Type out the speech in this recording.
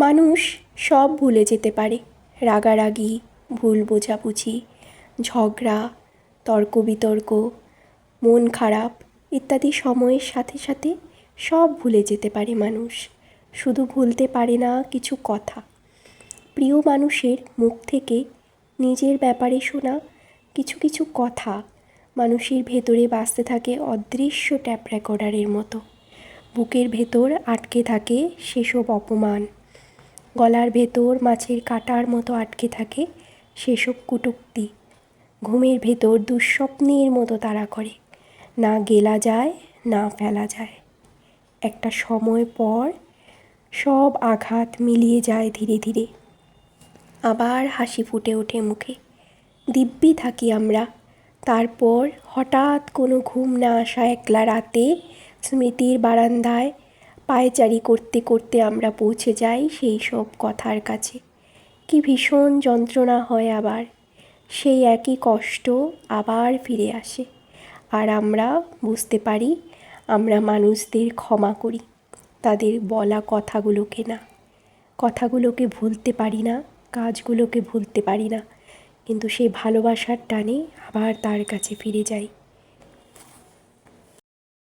মানুষ সব ভুলে যেতে পারে। রাগারাগি, ভুল বোঝাবুঝি, ঝগড়া, তর্ক বিতর্ক, মন খারাপ ইত্যাদি সময়ের সাথে সাথে সব ভুলে যেতে পারে মানুষ। শুধু ভুলতে পারে না কিছু কথা। প্রিয় মানুষের মুখ থেকে নিজের ব্যাপারে শোনা কিছু কিছু কথা মানুষের ভেতরে বাজতে থাকে অদৃশ্য ট্যাপ রেকর্ডারের মতো। বুকের ভেতর আটকে থাকে সেসব অপমান, গলার ভেতর মাছের কাঁটার মতো আটকে থাকে সেসব কটূক্তি, ঘুমের ভেতর দুঃস্বপ্নের মতো তাড়া করে, না গেলা যায় না ফেলা যায়। একটা সময় পর সব আঘাত মিলিয়ে যায় ধীরে ধীরে, আবার হাসি ফুটে ওঠে মুখে। দিব্যি থাকি আমরা। তারপর হঠাৎ কোনো ঘুম না আসা একলা রাতে স্মৃতির বারান্দায় পায়চারি করতে করতে আমরা পৌঁছে যাই সেই সব কথার কাছে। কি ভীষণ যন্ত্রণা হয় আবার, সেই একই কষ্ট আবার ফিরে আসে। আর আমরা বুঝতে পারি আমরা মানুষদের ক্ষমা করি, তাদের বলা কথাগুলোকে না। কথাগুলোকে ভুলতে পারি না, কাজগুলোকে ভুলতে পারি না, কিন্তু সেই ভালোবাসার টানে আবার তার কাছে ফিরে যাই।